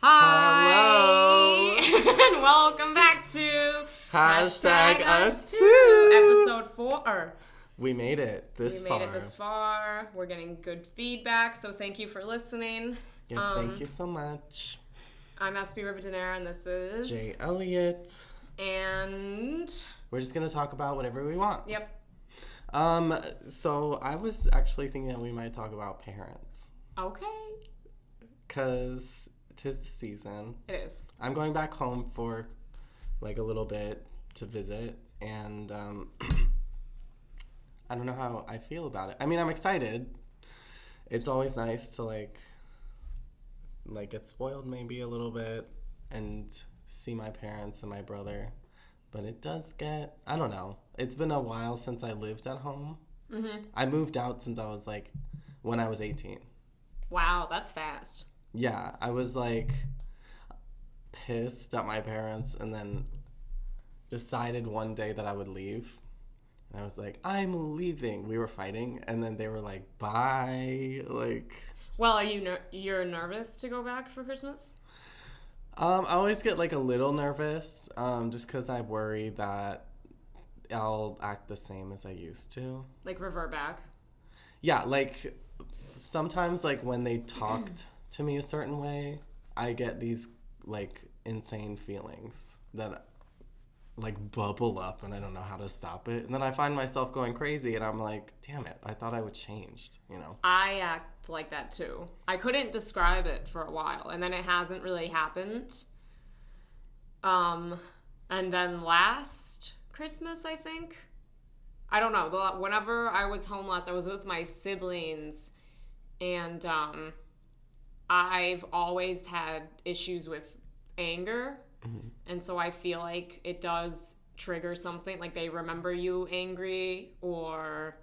Hi! Hello! And welcome back to Hashtag us too. Episode 4. We made it this We far. made it this far. We're getting good feedback, so thank you for listening. Yes, thank you so much. I'm SB Rivadenaire, and this is... Jay Elliott. And... We're just going to talk about whatever we want. Yep. So I was actually thinking that we might talk about parents. Okay. Because 'tis the season. It is. I'm going back home for like a little bit to visit, and I don't know how I feel about it. I mean, I'm excited. It's always nice to like get spoiled maybe a little bit and see my parents and my brother. But it does get, I don't know. It's been a while since I lived at home. Mm-hmm. I moved out since I was when I was 18. Wow, that's fast. Yeah, I was pissed at my parents and then decided one day that I would leave. And I was like, I'm leaving. We were fighting, and then they were like, bye. Well, are you you're nervous to go back for Christmas? I always get a little nervous, just because I worry that I'll act the same as I used to. Revert back? Yeah, sometimes when they talked to me a certain way, I get these insane feelings that bubble up, and I don't know how to stop it. And then I find myself going crazy, and I'm like, damn it, I thought I would changed, I act like that too. I couldn't describe it for a while, and then it hasn't really happened. And then last Christmas, I think, I don't know, whenever I was home last, I was with my siblings, and I've always had issues with anger. Mm-hmm. And so I feel like it does trigger something, they remember you angry, or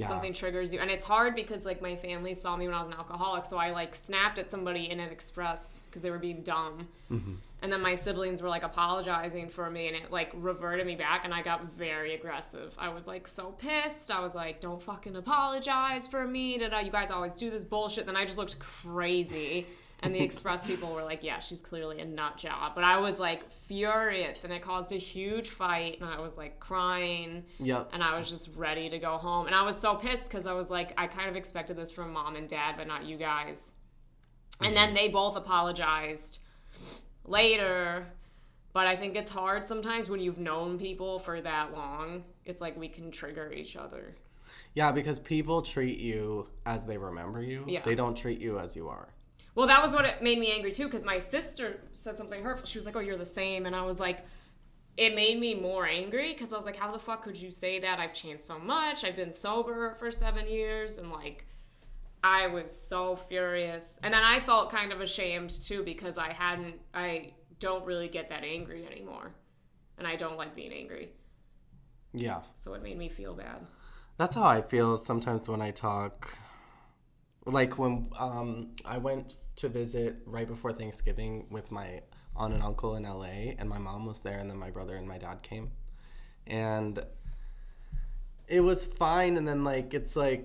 something triggers you. And it's hard because my family saw me when I was an alcoholic, so I snapped at somebody in an express because they were being dumb. Mm-hmm. And then my siblings were apologizing for me, and it reverted me back, and I got very aggressive. I was so pissed. I was like, don't fucking apologize for me. You guys always do this bullshit. Then I just looked crazy. And the express people were like, yeah, she's clearly a nut job. But I was furious, and it caused a huge fight, and I was crying. Yep. And I was just ready to go home. And I was so pissed because I was I kind of expected this from mom and dad, but not you guys. Mm-hmm. And then they both apologized later. But I think it's hard sometimes when you've known people for that long. It's we can trigger each other. Yeah, because people treat you as they remember you. Yeah. They don't treat you as you are. Well, that was what it made me angry, too, because my sister said something hurtful. She was like, oh, you're the same. And I was like, it made me more angry because I was like, how the fuck could you say that? I've changed so much. I've been sober for 7 years. And, I was so furious. And then I felt kind of ashamed, too, because I don't really get that angry anymore. And I don't like being angry. Yeah. So it made me feel bad. That's how I feel sometimes when I talk. When I went to visit right before Thanksgiving with my aunt and uncle in LA, and my mom was there, and then my brother and my dad came. And it was fine, and then it's I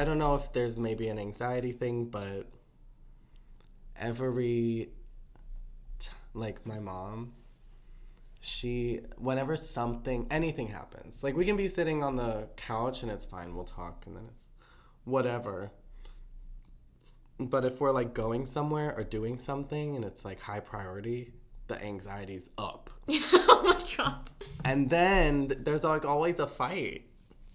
don't know if there's maybe an anxiety thing, but my mom, whenever anything happens, we can be sitting on the couch and it's fine, we'll talk, and then it's whatever. But if we're going somewhere or doing something and it's high priority, the anxiety's up. Oh my God. And then there's always a fight.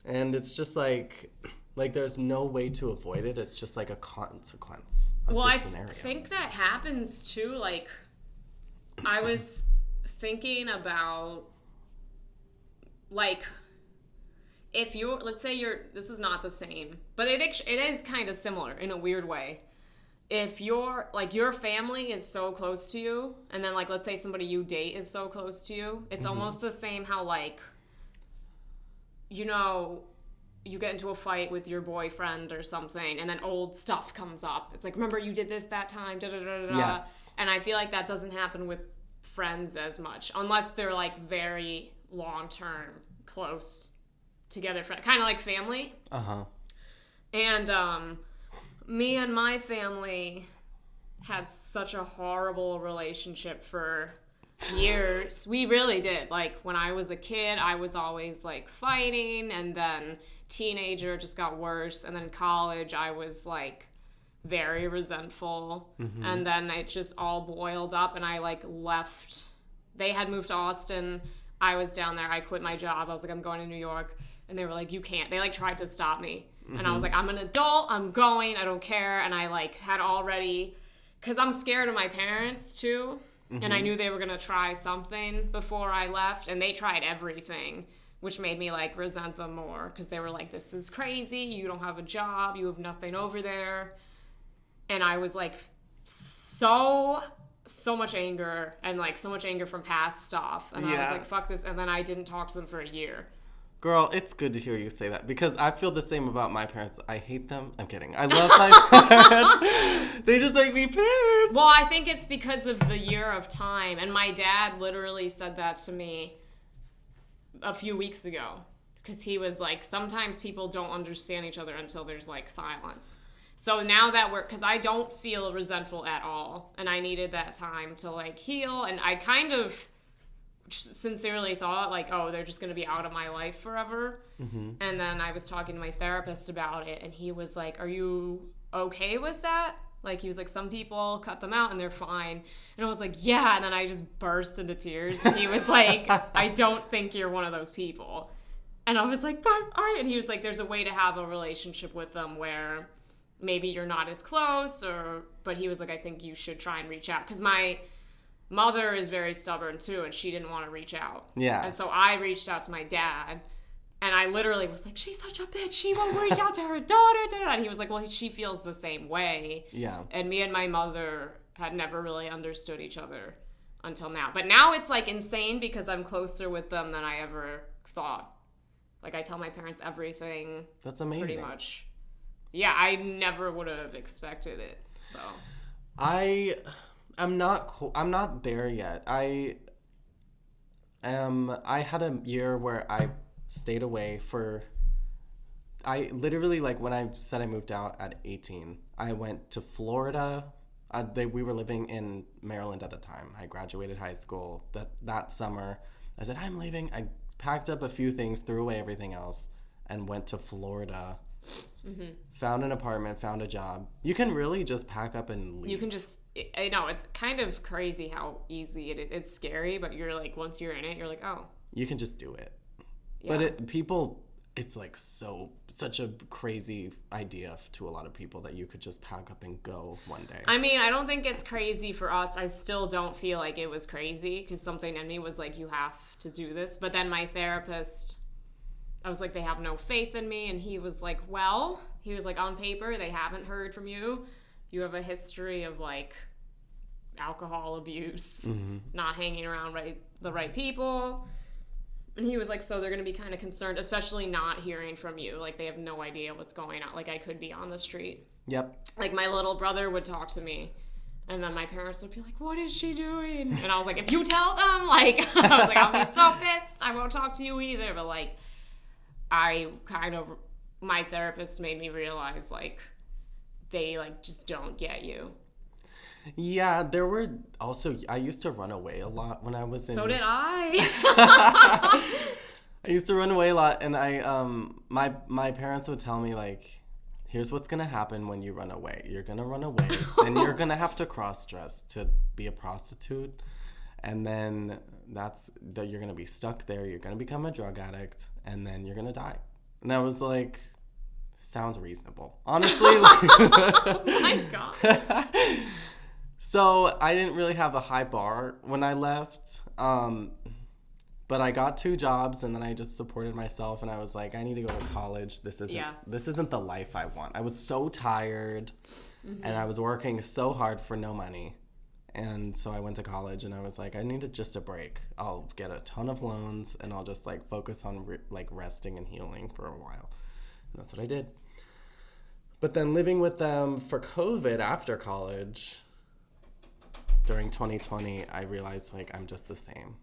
And it's just there's no way to avoid it. It's just a consequence of the scenario. I think that happens too. I was thinking about if let's say this is not the same, but it is kind of similar in a weird way. If your family is so close to you, and then let's say somebody you date is so close to you, it's mm-hmm. almost the same how you get into a fight with your boyfriend or something, and then old stuff comes up. It's remember you did this that time, da da da da. Yes. And I feel that doesn't happen with friends as much, unless they're very long term, close together, kind of like family. Uh-huh. And me and my family, had such a horrible relationship for years. We really did. Like, when I was a kid, I was always, like, fighting, and then teenager just got worse, and then college, I was, like, very resentful, and then it just all boiled up, and I, like, left. They had moved to Austin. I was down there. I quit my job. I was like, I'm going to New York, and they were like, you can't. They, like, tried to stop me, and I was like, I'm an adult. I'm going. I don't care, and I, like, had already, because I'm scared of my parents, too. And I knew they were going to try something before I left, and they tried everything, which made me, like, resent them more, because they were like, this is crazy. You don't have a job. You have nothing over there. And I was, like, so much anger, and, like, so much anger from past stuff. And I was like, fuck this. And then I didn't talk to them for a year. Girl, it's good to hear you say that, because I feel the same about my parents. I hate them. I'm kidding. I love my parents. They just make me pissed. Well, I think it's because of the year of time. And my dad literally said that to me a few weeks ago. Because he was like, sometimes people don't understand each other until there's, like, silence. So now that because I don't feel resentful at all. And I needed that time to, like, heal. And I kind of sincerely thought, like, oh, they're just going to be out of my life forever. And then I was talking to my therapist about it, and he was like, are you okay with that? Like, he was like, some people cut them out and they're fine. And I was like, yeah. And then I just burst into tears. And he was like, I don't think you're one of those people. And I was like, but and he was like, there's a way to have a relationship with them where maybe you're not as close, but he was like, I think you should try and reach out. Because my mother is very stubborn too, and she didn't want to reach out. Yeah. And so I reached out to my dad, and I literally was like, she's such a bitch. She won't reach out to her daughter. And he was like, well, she feels the same way. Yeah. And me and my mother had never really understood each other until now. But now it's, like, insane because I'm closer with them than I ever thought. Like, I tell my parents everything. That's amazing. Pretty much. Yeah, I never would have expected it, though. I'm not there yet. I had a year where I stayed away I literally, like, when I said I moved out at 18, I went to Florida. We were living in Maryland at the time. I graduated high school that summer. I said, I'm leaving. I packed up a few things, threw away everything else, and went to Florida. Found an apartment, found a job. You can really just pack up and leave. You can just, I know, it's kind of crazy how easy it is. It's scary, but you're like, once you're in it, you're like, oh. You can just do it. Yeah. But it's like such a crazy idea to a lot of people that you could just pack up and go one day. I mean, I don't think it's crazy for us. I still don't feel like it was crazy because something in me was like, you have to do this. But then my therapist, I was like, they have no faith in me. And he was like, well, on paper, they haven't heard from you. You have a history of, like, alcohol abuse, not hanging around the right people. And he was like, so they're going to be kind of concerned, especially not hearing from you. Like, they have no idea what's going on. Like, I could be on the street. Yep. Like, my little brother would talk to me, and then my parents would be like, what is she doing? And I was like, if you tell them, like, I was like, I'll be so pissed. I won't talk to you either. But, like, my therapist made me realize, like, they, like, just don't get you. Yeah, there were also, I used to run away a lot when I was in... So did I. I used to run away a lot, and my parents would tell me, like, here's what's going to happen when you run away. You're going to run away, and you're going to have to cross-dress to be a prostitute, and then you're going to be stuck there, you're going to become a drug addict, and then you're going to die. And I was like, sounds reasonable. Honestly, like... Oh my God. So I didn't really have a high bar when I left, but I got 2 jobs, and then I just supported myself, and I was like, I need to go to college. This isn't the life I want. I was so tired, and I was working so hard for no money, and so I went to college, and I was like, I needed just a break. I'll get a ton of loans, and I'll just, like, focus on resting and healing for a while, and that's what I did. But then living with them for COVID after college... During 2020, I realized, like, I'm just the same.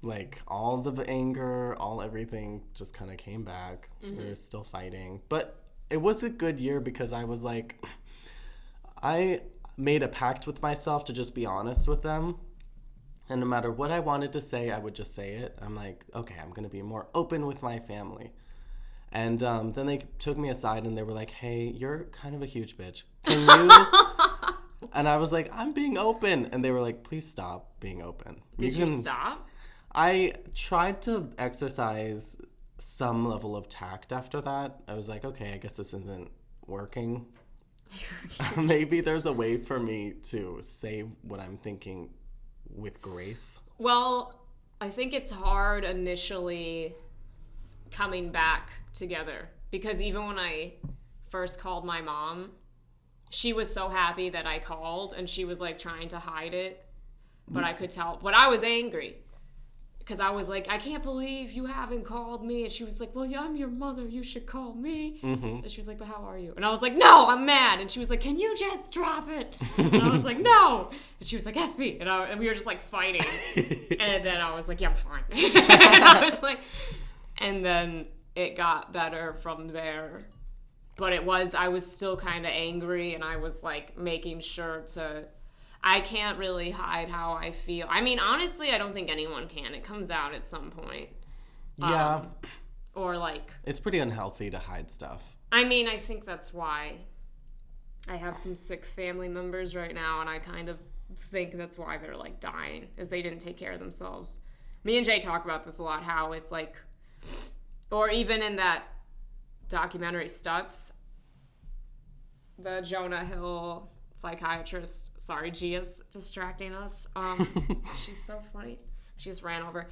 Like, all the anger, everything just kind of came back. We were still fighting. But it was a good year because I was like, made a pact with myself to just be honest with them. And no matter what I wanted to say, I would just say it. I'm like, okay, I'm going to be more open with my family. And then they took me aside and they were like, hey, you're kind of a huge bitch. Can you? And I was like, I'm being open. And they were like, please stop being open. Did you stop? I tried to exercise some level of tact after that. I was like, okay, I guess this isn't working. Maybe there's a way for me to say what I'm thinking with grace. Well, I think it's hard initially coming back together, because even when I first called my mom, she was so happy that I called, and she was like trying to hide it, but I could tell. But I was angry because I was like, I can't believe you haven't called me. And she was like, well, yeah, I'm your mother, you should call me. And she was like, but how are you? And I was like, no, I'm mad. And she was like, can you just drop it? And I was like, no. And she was like, SP. And we were just like fighting. And then I was like, yeah, I'm fine. And I was like, and then it got better from there. But I was still kind of angry, and I was like making sure I can't really hide how I feel. I mean, honestly, I don't think anyone can. It comes out at some point. Yeah. Or like... It's pretty unhealthy to hide stuff. I mean, I think that's why I have some sick family members right now, and I kind of think that's why they're like dying, is they didn't take care of themselves. Me and Jay talk about this a lot, how it's like... Or even in that documentary Stutz, the Jonah Hill... psychiatrist, sorry, Gia's distracting us. She's so funny. She just ran over.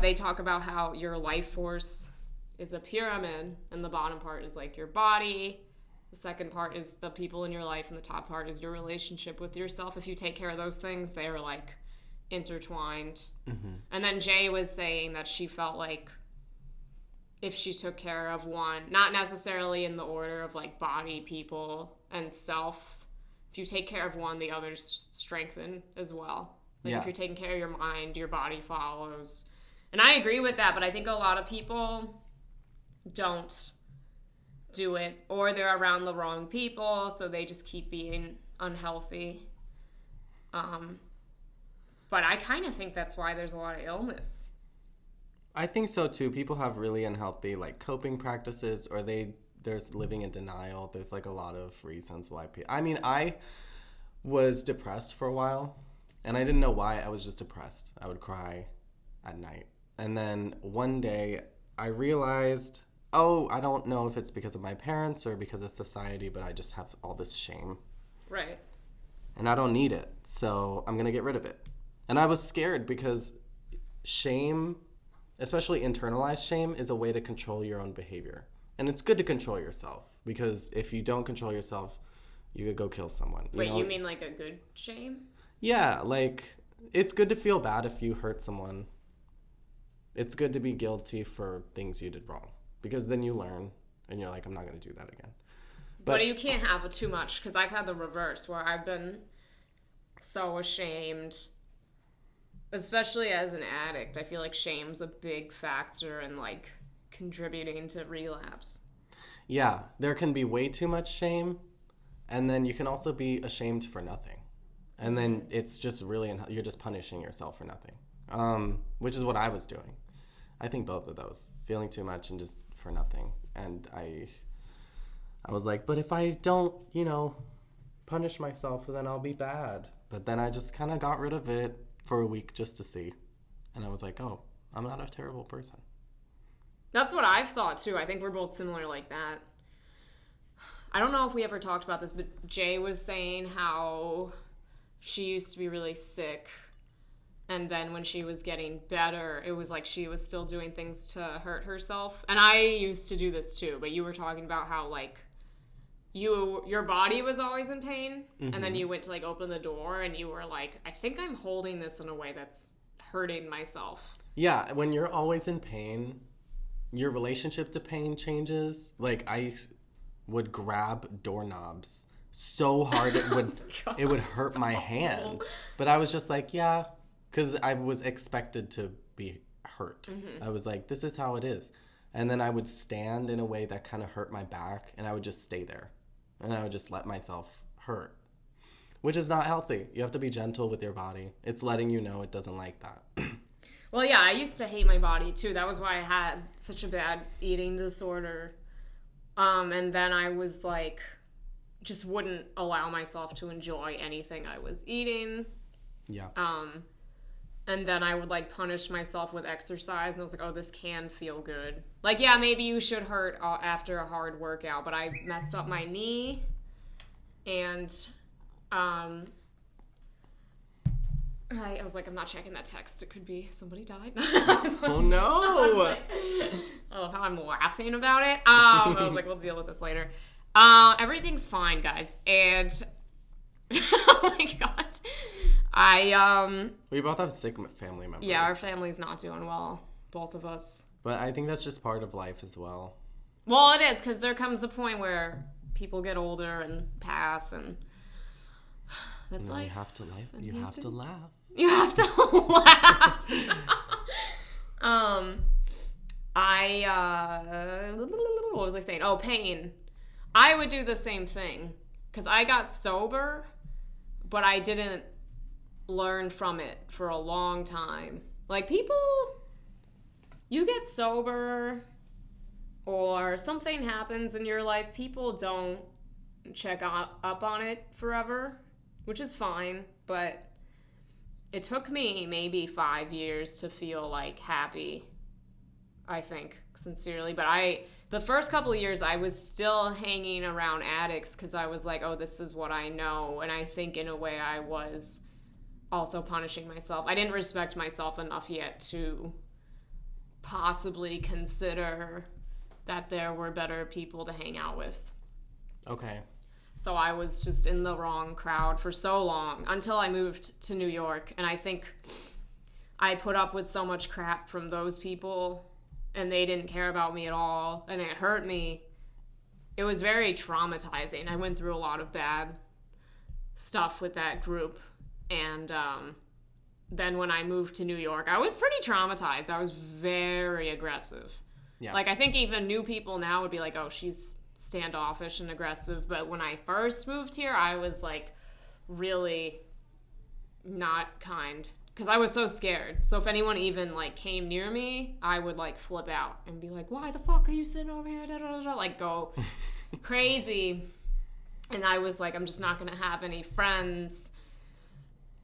They talk about how your life force is a pyramid, and the bottom part is like your body. The second part is the people in your life, and the top part is your relationship with yourself. If you take care of those things, they are like intertwined. And then Jay was saying that she felt like if she took care of one, not necessarily in the order of like body, people, and self, if you take care of one, the others strengthen as well. Like if you're taking care of your mind, your body follows. And I agree with that, but I think a lot of people don't do it, or they're around the wrong people, so they just keep being unhealthy. But I kind of think that's why there's a lot of illness. I think so too. People have really unhealthy like coping practices, or there's living in denial. There's like a lot of reasons why I was depressed for a while, and I didn't know why. I was just depressed. I would cry at night. And then one day I realized, I don't know if it's because of my parents or because of society, but I just have all this shame. Right. And I don't need it. So I'm going to get rid of it. And I was scared because shame, especially internalized shame, is a way to control your own behavior. And it's good to control yourself, because if you don't control yourself, you could go kill someone. Wait, you mean like a good shame? Yeah, like it's good to feel bad if you hurt someone. It's good to be guilty for things you did wrong, because then you learn and you're like, I'm not going to do that again. But you can't have it too much, because I've had the reverse where I've been so ashamed, especially as an addict. I feel like shame's a big factor in like contributing to relapse. Yeah, there can be way too much shame, and then you can also be ashamed for nothing. And then it's just really, you're just punishing yourself for nothing, which is what I was doing. I think both of those, feeling too much and just for nothing. And I was like, but if I don't, punish myself, then I'll be bad. But then I just kind of got rid of it for a week just to see. And I was like, oh, I'm not a terrible person. That's what I've thought too. I think we're both similar like that. I don't know if we ever talked about this, but Jay was saying how she used to be really sick, and then when she was getting better, it was like she was still doing things to hurt herself. And I used to do this too, but you were talking about how like your body was always in pain, and then you went to like open the door and you were like, I think I'm holding this in a way that's hurting myself. Yeah, when you're always in pain, your relationship to pain changes. Like I would grab doorknobs so hard it would hurt my hand. But I was just like, yeah, because I was expected to be hurt. I was like, this is how it is. And then I would stand in a way that kind of hurt my back, and I would just stay there. And I would just let myself hurt. which is not healthy. You have to be gentle with your body. It's letting you know it doesn't like that. Well, yeah, I used to hate my body too. That was why I had such a bad eating disorder. And then I was like, just wouldn't allow myself to enjoy anything I was eating. Yeah. And then I would like punish myself with exercise, and I was like, oh, this can feel good. Like, yeah, maybe you should hurt after a hard workout, but I messed up my knee, and I was like, I'm not checking that text. It could be somebody died. Oh no! I love how I'm laughing about it. I was like, we'll deal with this later. Everything's fine, guys, and oh my god. We both have sick family members. Yeah, our family's not doing well, both of us. But I think that's just part of life as well. Well, it is, because there comes a point where people get older and pass, and that's life. You have to laugh. You have to laugh. You have to laugh. What was I saying? Oh, pain. I would do the same thing, because I got sober, but I didn't learn from it for a long time. Like, people, you get sober or something happens in your life, people don't check up on it forever, which is fine, but it took me maybe 5 years to feel like happy, I think, sincerely. But the first couple of years I was still hanging around addicts because I was like, oh, this is what I know. And I think in a way I was also punishing myself. I didn't respect myself enough yet to possibly consider that there were better people to hang out with. Okay. So I was just in the wrong crowd for so long until I moved to New York. And I think I put up with so much crap from those people and they didn't care about me at all. And it hurt me. It was very traumatizing. I went through a lot of bad stuff with that group. And then when I moved to New York, I was pretty traumatized. I was very aggressive. Yeah. Like, I think even new people now would be like, oh, she's standoffish and aggressive. But when I first moved here, I was, like, really not kind. Because I was so scared. So if anyone even, like, came near me, I would, like, flip out and be like, why the fuck are you sitting over here? Da, da, da, da. Like, go crazy. And I was like, I'm just not going to have any friends.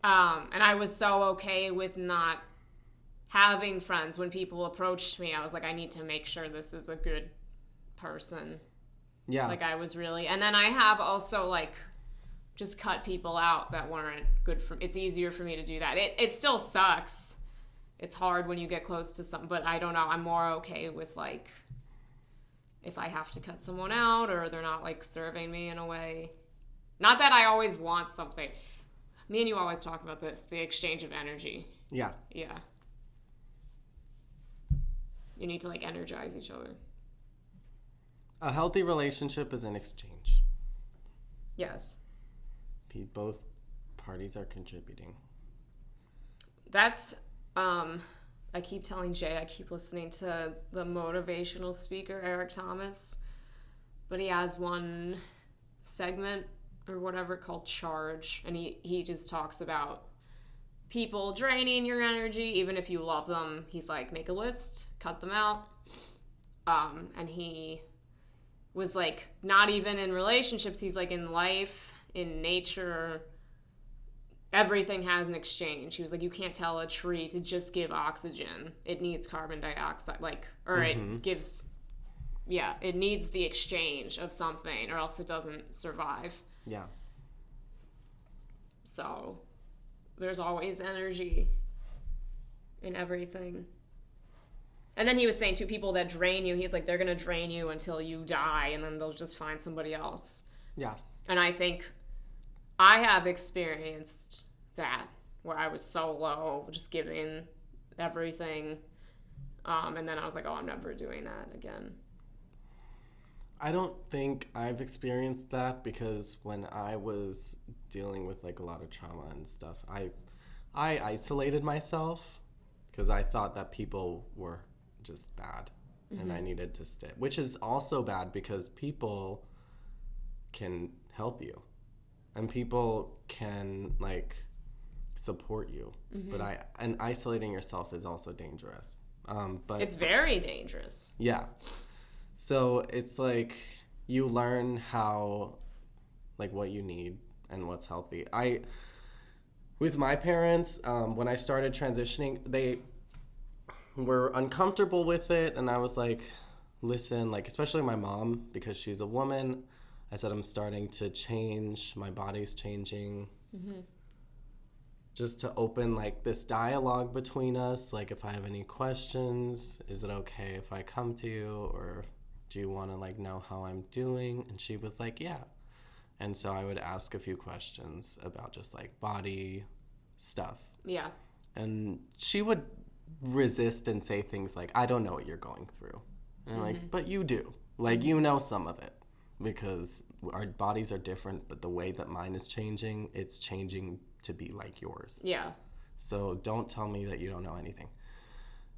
And I was so okay with not having friends. When people approached me, I was like, I need to make sure this is a good person. Yeah. Like, I was really... And then I have also, like, just cut people out that weren't good for... It's easier for me to do that. It still sucks. It's hard when you get close to something, but I don't know. I'm more okay with, like, if I have to cut someone out or they're not, like, serving me in a way. Not that I always want something. Me and you always talk about this, the exchange of energy. Yeah. Yeah. You need to, like, energize each other. A healthy relationship is an exchange. Yes. Both parties are contributing. That's, I keep telling Jay, I keep listening to the motivational speaker, Eric Thomas, but he has one segment or whatever called Charge, and he just talks about people draining your energy, even if you love them. He's like, make a list, cut them out. And he was like, not even in relationships, he's like, in life, in nature, everything has an exchange. He was like, you can't tell a tree to just give oxygen. It needs carbon dioxide, like, or it gives, yeah, it needs the exchange of something or else it doesn't survive. Yeah. So there's always energy in everything. And then he was saying, too, people that drain you, he's like, they're going to drain you until you die, and then they'll just find somebody else. Yeah. And I think I have experienced that, where I was so low, just giving everything. And then I was like, oh, I'm never doing that again. I don't think I've experienced that, because when I was dealing with, like, a lot of trauma and stuff, I isolated myself because I thought that people were just bad and I needed to stay, which is also bad because people can help you. and people can like support you, but isolating yourself is also dangerous. But It's very dangerous. yeah, so it's like you learn how, like, what you need and what's healthy. With my parents, when I started transitioning, they were uncomfortable with it, and I was like, listen, like, especially my mom, because she's a woman, I said, I'm starting to change, my body's changing. Just to open like this dialogue between us, like, if I have any questions, is it okay if I come to you, or do you want to like know how I'm doing? And she was like, yeah. And so I would ask a few questions about just like body stuff, Yeah. and she would resist and say things like, I don't know what you're going through. And I'm like, but you do, like, you know some of it, because our bodies are different, but the way that mine is changing, it's changing to be like yours. Yeah. So don't tell me that you don't know anything.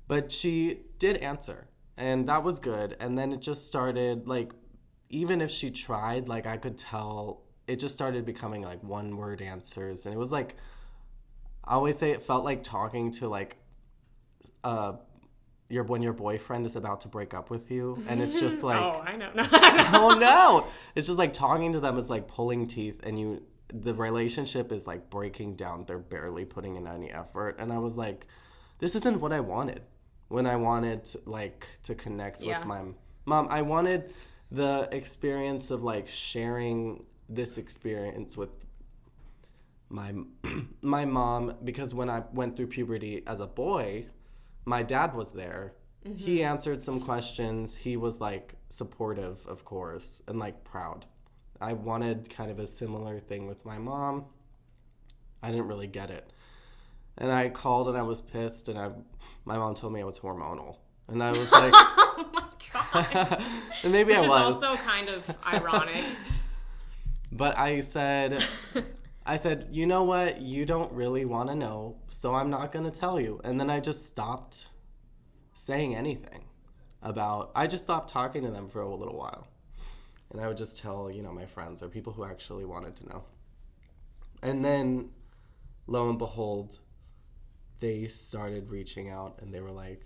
But she did answer, and that was good. And then it just started, like, even if she tried, like, I could tell it just started becoming like one word answers. And it was like, I always say it felt like talking to like when your boyfriend is about to break up with you, and it's just like, Oh, I know. oh no, it's just like talking to them is like pulling teeth, and the relationship is like breaking down. They're barely putting in any effort. And I was like, this isn't what I wanted when I wanted to connect with my mom. I wanted the experience of like sharing this experience with my mom, because when I went through puberty as a boy, my dad was there. He answered some questions. He was like supportive, of course, and like proud. I wanted kind of a similar thing with my mom. I didn't really get it. And I called and I was pissed, and my mom told me I was hormonal. And I was like, Oh my God. and maybe Which I was. is also kind of ironic. But I said, you know what? You don't really want to know, so I'm not going to tell you. And then I just stopped saying anything I just stopped talking to them for a little while. And I would just tell, my friends or people who actually wanted to know. And then, lo and behold, they started reaching out, and they were like,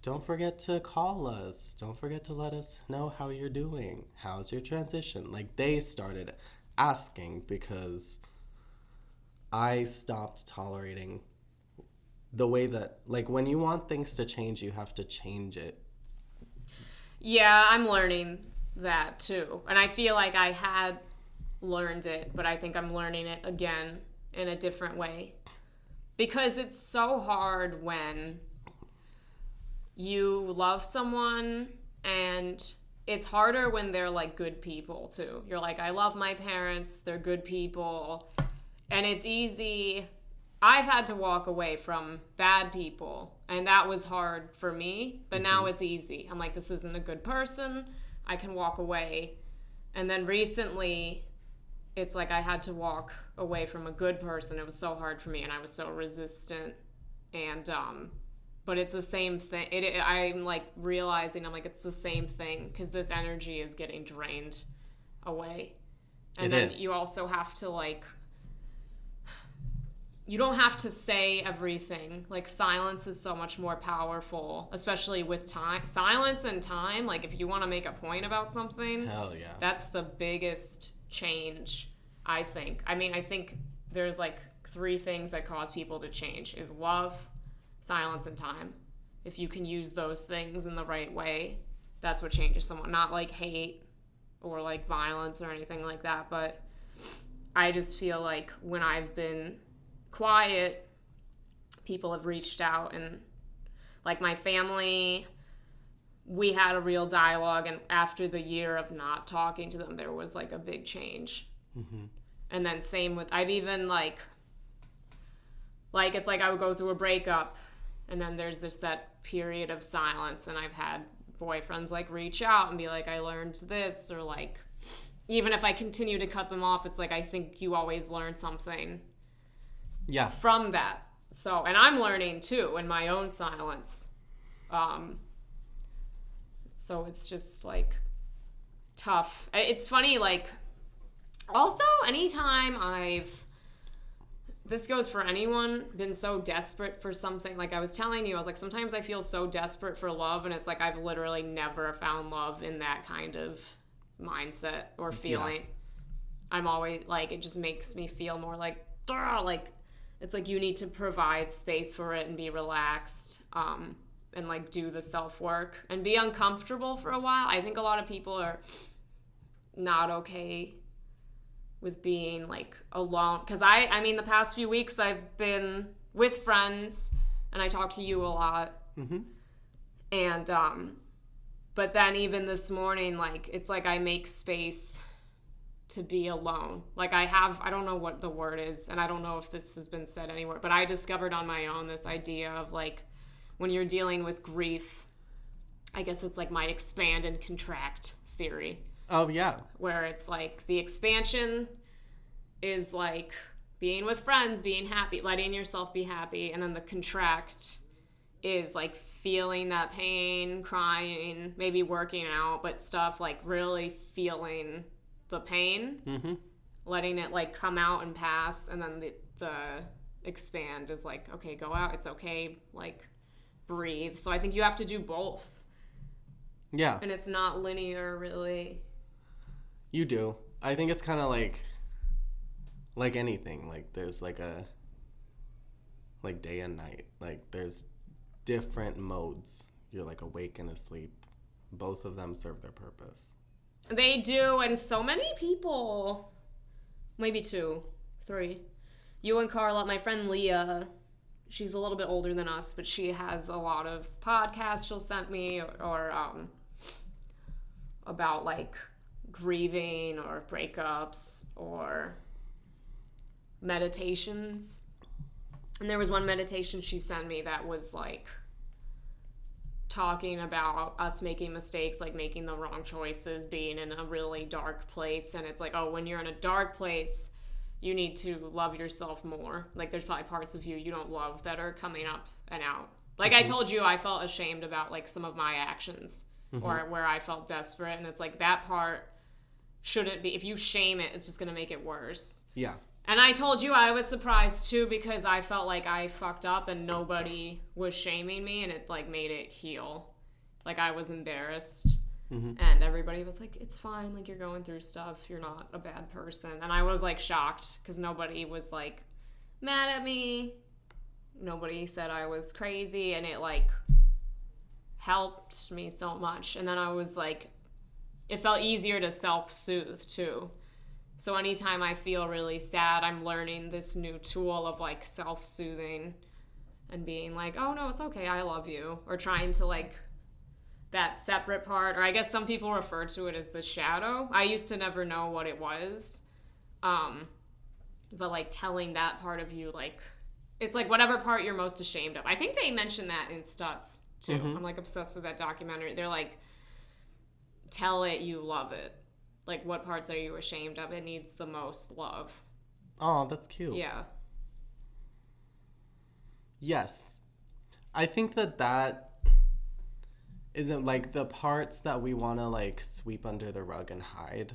don't forget to call us. Don't forget to let us know how you're doing. How's your transition? Like, they started asking, because I stopped tolerating the way that, like, when you want things to change, you have to change it. Yeah, I'm learning that too. And I feel like I had learned it, but I think I'm learning it again in a different way. Because it's so hard when you love someone, and it's harder when they're like good people too. You're like, I love my parents, they're good people. And it's easy. I've had to walk away from bad people, and that was hard for me, but now it's easy. I'm like, this isn't a good person. I can walk away. And then recently, it's like I had to walk away from a good person. It was so hard for me, and I was so resistant. And but it's the same thing. I'm like realizing, I'm like, it's the same thing, because this energy is getting drained away. And then you also have to like, you don't have to say everything. Like, silence is so much more powerful, especially with time. Silence and time, like, if you want to make a point about something, hell yeah, that's the biggest change, I think. I mean, I think there's like 3 things that cause people to change is love, silence, and time. If you can use those things in the right way, that's what changes someone. Not like hate or like violence or anything like that, but I just feel like when I've been quiet, people have reached out, and like my family, we had a real dialogue, and after the year of not talking to them, there was like a big change. And then same with, I've even like it's like I would go through a breakup, and then there's that period of silence, and I've had boyfriends like reach out and be like, I learned this, or like, even if I continue to cut them off, it's like, I think you always learn something from that. So, and I'm learning too in my own silence. So it's just like tough. It's funny, like Also, anytime this goes for anyone, been so desperate for something. Like I was telling you, I was like, sometimes I feel so desperate for love, and it's like I've literally never found love in that kind of mindset or feeling. Yeah. I'm always like, it just makes me feel more like, it's like you need to provide space for it and be relaxed, and like do the self-work and be uncomfortable for a while. I think a lot of people are not okay with being like alone, because I mean the past few weeks I've been with friends and I talk to you a lot, and but then even this morning, like it's like I make space to be alone. Like I don't know what the word is, and I don't know if this has been said anywhere, but I discovered on my own this idea of like when you're dealing with grief, I guess it's like my expand and contract theory. Oh, yeah. Where it's like the expansion is like being with friends, being happy, letting yourself be happy. And then the contract is like feeling that pain, crying, maybe working out, but stuff like really feeling the pain, letting it like come out and pass. And then the expand is like, okay, go out. It's okay. Like breathe. So I think you have to do both. Yeah. And it's not linear, really. You do. I think it's kind of like anything. Like there's like day and night. Like there's different modes. You're like awake and asleep. Both of them serve their purpose. They do, and so many people, maybe 2, 3. You and Carla, my friend Leah, she's a little bit older than us, but she has a lot of podcasts she'll send me or about like grieving or breakups or meditations. And there was one meditation she sent me that was like talking about us making mistakes, like making the wrong choices, being in a really dark place. And it's like, oh, when you're in a dark place, you need to love yourself more. Like there's probably parts of you don't love that are coming up and out. Like I told you, I felt ashamed about like some of my actions or where I felt desperate. And it's like that part shouldn't be. If you shame it, it's just going to make it worse. Yeah. And I told you I was surprised too, because I felt like I fucked up and nobody was shaming me, and it like made it heal. Like I was embarrassed, and everybody was like, it's fine, like you're going through stuff, you're not a bad person. And I was like shocked because nobody was like mad at me. Nobody said I was crazy, and it like helped me so much. And then I was like, it felt easier to self-soothe too. So anytime I feel really sad, I'm learning this new tool of like self-soothing and being like, oh no, it's okay, I love you. Or trying to like that separate part, or I guess some people refer to it as the shadow. I used to never know what it was. But like telling that part of you, like, it's like whatever part you're most ashamed of. I think they mentioned that in Stutz too. I'm like obsessed with that documentary. They're like, tell it you love it. Like, what parts are you ashamed of? It needs the most love. Oh, that's cute. Yeah. Yes. I think that isn't, like, the parts that we want to, like, sweep under the rug and hide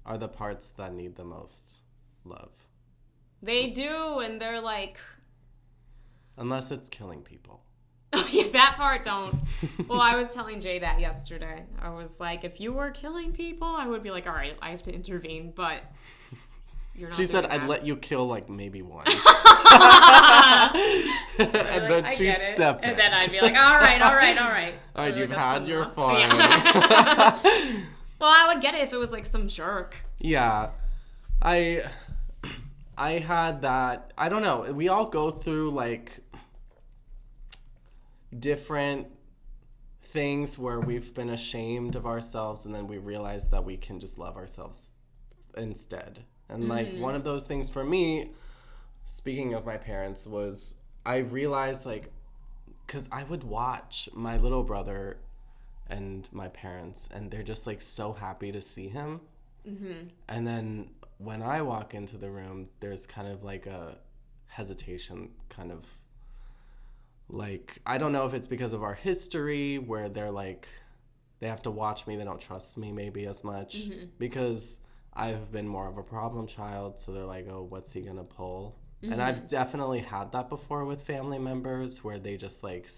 are the parts that need the most love. They do, and they're, like... Unless it's killing people. Oh, yeah, that part don't. Well, I was telling Jay that yesterday. I was like, if you were killing people, I would be like, all right, I have to intervene, but you're not. She said, that. I'd let you kill, like, maybe one. And then she'd step in. And then I'd be like, all right. All right, you've had your fun. Yeah. Well, I would get it if it was, like, some jerk. Yeah. I had that. I don't know. We all go through, like... different things where we've been ashamed of ourselves, and then we realize that we can just love ourselves instead. And like one of those things for me, speaking of my parents, was I realized, like, because I would watch my little brother and my parents, and they're just like so happy to see him. And then when I walk into the room, there's kind of like a hesitation, kind of like, I don't know if it's because of our history where they're like, they have to watch me, they don't trust me maybe as much, because I've been more of a problem child, so they're like, oh, what's he gonna pull? And I've definitely had that before with family members where they just like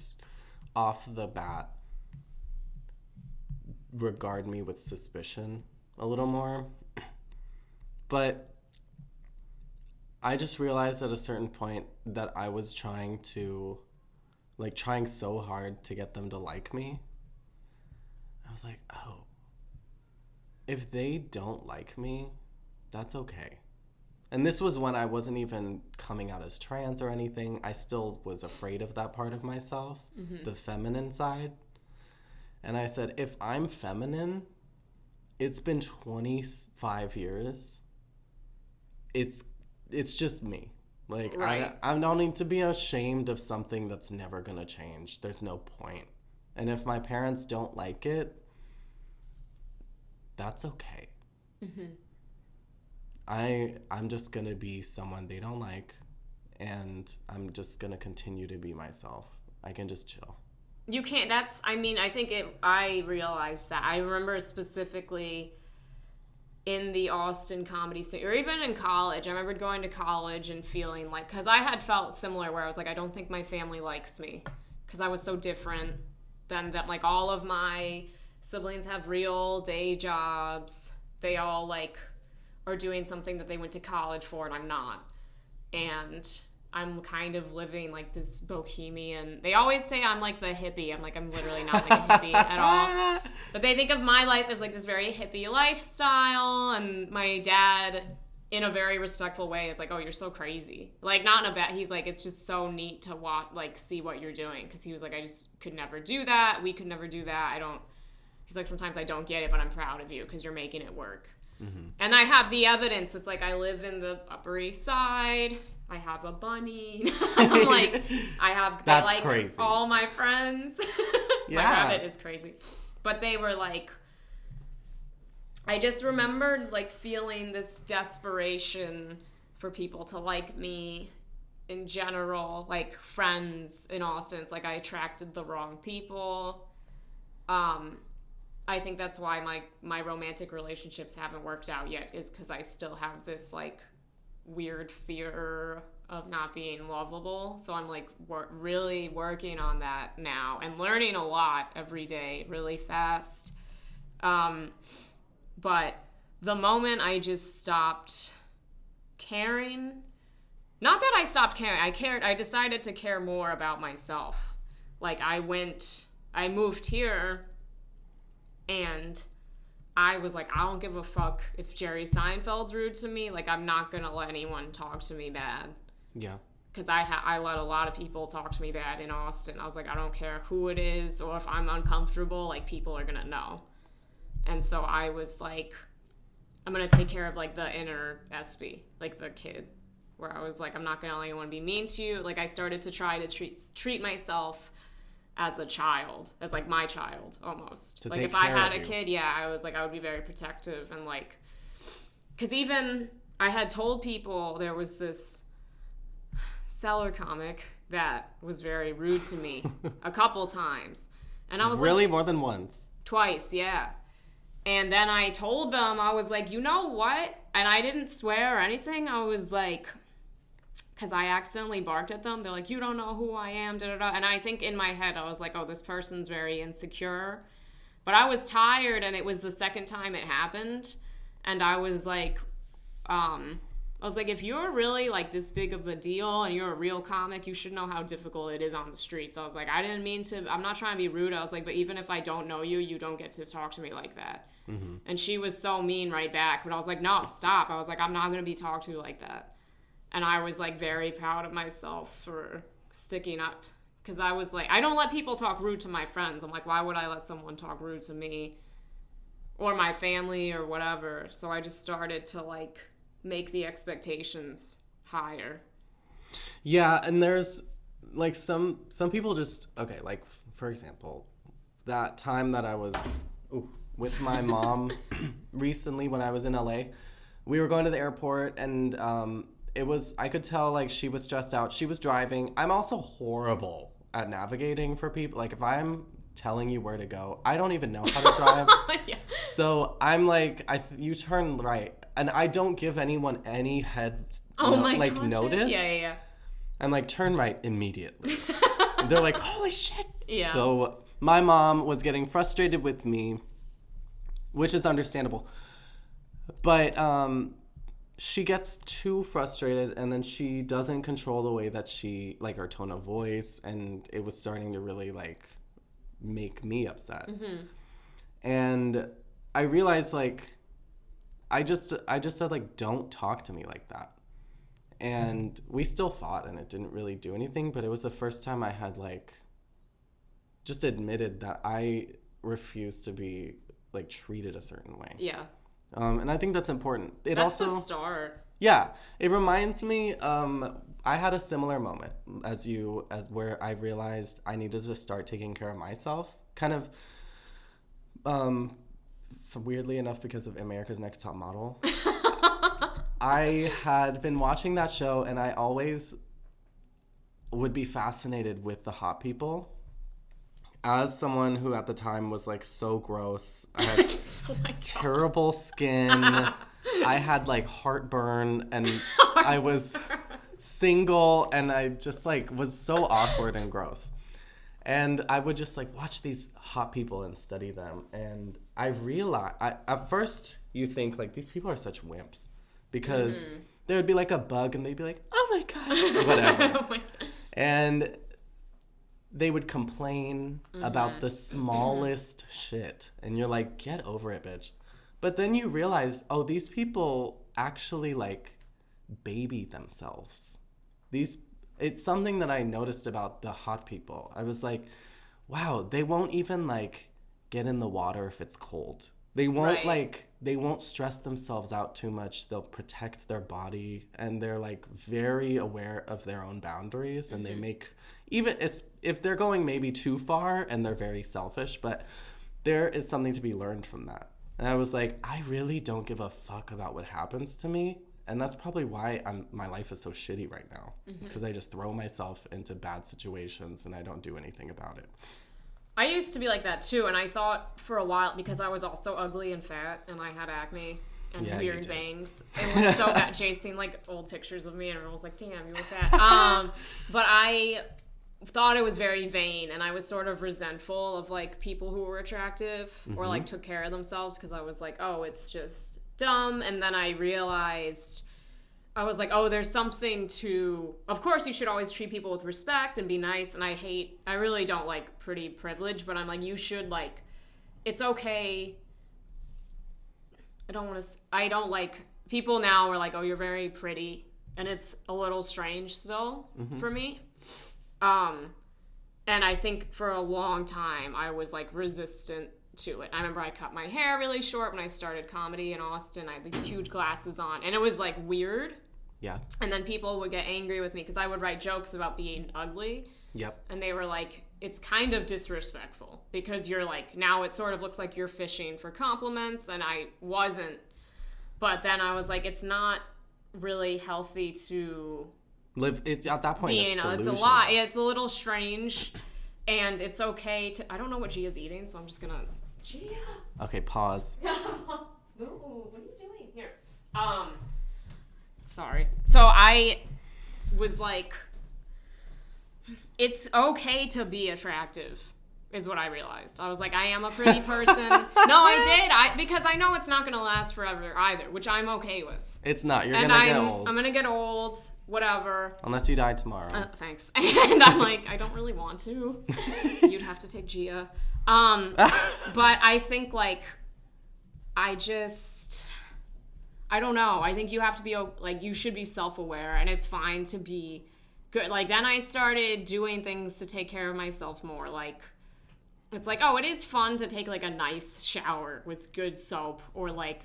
off the bat regard me with suspicion a little more. But I just realized at a certain point that I was trying so hard to get them to like me. I was like, oh, if they don't like me, that's okay. And this was when I wasn't even coming out as trans or anything. I still was afraid of that part of myself, the feminine side. And I said, if I'm feminine, it's been 25 years. It's just me. Like, right. I don't need to be ashamed of something that's never going to change. There's no point. And if my parents don't like it, that's okay. I'm just going to be someone they don't like, and I'm just going to continue to be myself. I can just chill. You can't, I realized that. I remember specifically in the Austin comedy scene, or even in college. I remember going to college and feeling like, because I had felt similar where I was like, I don't think my family likes me because I was so different than them. Like, all of my siblings have real day jobs. They all like are doing something that they went to college for, and I'm not. And I'm kind of living like this bohemian. They always say I'm like the hippie. I'm like, I'm literally not like a hippie at all. But they think of my life as like this very hippie lifestyle. And my dad, in a very respectful way, is like, oh, you're so crazy. Like, not in a bad, he's like, it's just so neat to watch, like, see what you're doing. Because he was like, I just could never do that. We could never do that. He's like, sometimes I don't get it, but I'm proud of you because you're making it work. And I have the evidence. It's like, I live in the Upper East Side. I have a bunny. I'm like, That's like crazy. All my friends. Yeah. My rabbit is crazy. But they were like, I just remembered like feeling this desperation for people to like me in general, like friends in Austin. It's like I attracted the wrong people. I think that's why my romantic relationships haven't worked out yet, is because I still have this like weird fear of not being lovable. So I'm like really working on that now and learning a lot every day really fast. But the moment I just stopped caring, not that I stopped caring, I decided to care more about myself. Like, I moved here and I was like, I don't give a fuck if Jerry Seinfeld's rude to me. Like, I'm not going to let anyone talk to me bad. Yeah. Because I let a lot of people talk to me bad in Austin. I was like, I don't care who it is, or if I'm uncomfortable, like, people are going to know. And so I was like, I'm going to take care of, like, the inner Espy, like, the kid. Where I was like, I'm not going to let anyone be mean to you. Like, I started to try to treat myself as a child, as like my child almost. Like, if I had a kid, yeah, I was like, I would be very protective and like, because even I had told people there was this cellar comic that was very rude to me a couple times, and I was really like, more than once, twice, yeah. And then I told them, I was like, you know what? And I didn't swear or anything. I was like, because I accidentally barked at them. They're like, you don't know who I am, da-da-da. And I think in my head, I was like, oh, this person's very insecure. But I was tired, and it was the second time it happened. And I was like, if you're really, like, this big of a deal and you're a real comic, you should know how difficult it is on the streets. I was like, I didn't mean to, I'm not trying to be rude. I was like, but even if I don't know you, you don't get to talk to me like that. Mm-hmm. And she was so mean right back. But I was like, no, stop. I was like, I'm not going to be talked to like that. And I was, like, very proud of myself for sticking up. Because I was like, I don't let people talk rude to my friends. I'm like, why would I let someone talk rude to me? Or my family or whatever. So I just started to, like, make the expectations higher. Yeah, and there's, like, some people just... Okay, like, for example, that time that I was with my mom recently when I was in LA, we were going to the airport, and... I could tell, like, she was stressed out. She was driving. I'm also horrible at navigating for people. Like, if I'm telling you where to go, I don't even know how to drive. Yeah. So I'm like, you turn right. and I don't give anyone any my gosh. notice. Yeah. I'm like, turn right immediately. And they're like, holy shit. Yeah. So my mom was getting frustrated with me, which is understandable. But she gets too frustrated, and then she doesn't control the way that she, like, her tone of voice, and it was starting to really, like, make me upset. And I realized, like, I just said, like, don't talk to me like that. And we still fought, and it didn't really do anything, but it was the first time I had, like, just admitted that I refused to be, like, treated a certain way. Yeah. And I think that's important. That's also the start. Yeah, it reminds me. I had a similar moment as where I realized I needed to start taking care of myself. Kind of, weirdly enough, because of America's Next Top Model. I had been watching that show, and I always would be fascinated with the hot people. As someone who at the time was, like, so gross, I had terrible skin, I had, like, heartburn, and I was single, and I just, like, was so awkward and gross. And I would just, like, watch these hot people and study them, and I realized, at first, you think, like, these people are such wimps, because there would be, like, a bug, and they'd be like, oh my god, whatever. Oh my God. And they would complain about the smallest shit. And you're like, get over it, bitch. But then you realize, oh, these people actually, like, baby themselves. It's something that I noticed about the hot people. I was like, wow, they won't even, like, get in the water if it's cold. They won't, they won't stress themselves out too much. They'll protect their body, and they're, like, very aware of their own boundaries, and they make, even if they're going maybe too far, and they're very selfish, but there is something to be learned from that. And I was like, I really don't give a fuck about what happens to me, and that's probably why my life is so shitty right now. It's because I just throw myself into bad situations, and I don't do anything about it. I used to be like that too, and I thought for a while, because I was also ugly and fat, and I had acne and weird bangs. It was so bad. Jay's seen, like, old pictures of me, and everyone was like, damn, you were fat. But I thought it was very vain, and I was sort of resentful of, like, people who were attractive or, like, took care of themselves, because I was like, oh, it's just dumb. And then I realized, I was like, oh, there's something to, of course you should always treat people with respect and be nice, and I really don't like pretty privilege, but I'm like, you should, like, it's okay. I don't like, people now are like, oh, you're very pretty, and it's a little strange still for me. And I think for a long time I was, like, resistant to it. I remember I cut my hair really short when I started comedy in Austin. I had these huge glasses on, and it was, like, weird. Yeah. And then people would get angry with me because I would write jokes about being ugly. Yep. And they were like, it's kind of disrespectful because you're like, now it sort of looks like you're fishing for compliments, and I wasn't. But then I was like, it's not really healthy to live it at that point. It's a lot. It's a little strange, and it's okay to. I don't know what Gia's eating, so I'm just gonna. Gia. Okay, pause. Ooh, what are you doing here? Sorry. So I was like, it's okay to be attractive, is what I realized. I was like, I am a pretty person. No, I did. Because I know it's not gonna last forever either, which I'm okay with. It's not. You're gonna get old. I'm gonna get old. Whatever. Unless you die tomorrow. Thanks. And I'm like, I don't really want to. You'd have to take Gia. But I think, like, I don't know. I think you have to be, like, you should be self-aware, and it's fine to be good. Like, then I started doing things to take care of myself more. Like, it's like, oh, it is fun to take, like, a nice shower with good soap, or, like,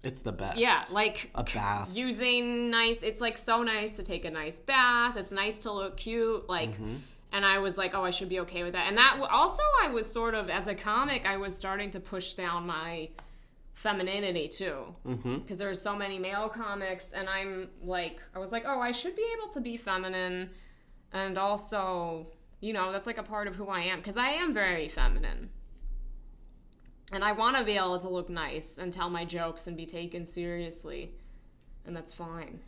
it's the best. Yeah, like a bath. It's, like, so nice to take a nice bath. It's nice to look cute. Like, and I was like, oh, I should be okay with that. And that also, I was sort of, as a comic, I was starting to push down my femininity too. Because there's so many male comics, and I was like, oh, I should be able to be feminine. And also, you know, that's, like, a part of who I am. Because I am very feminine. And I want to be able to look nice and tell my jokes and be taken seriously. And that's fine.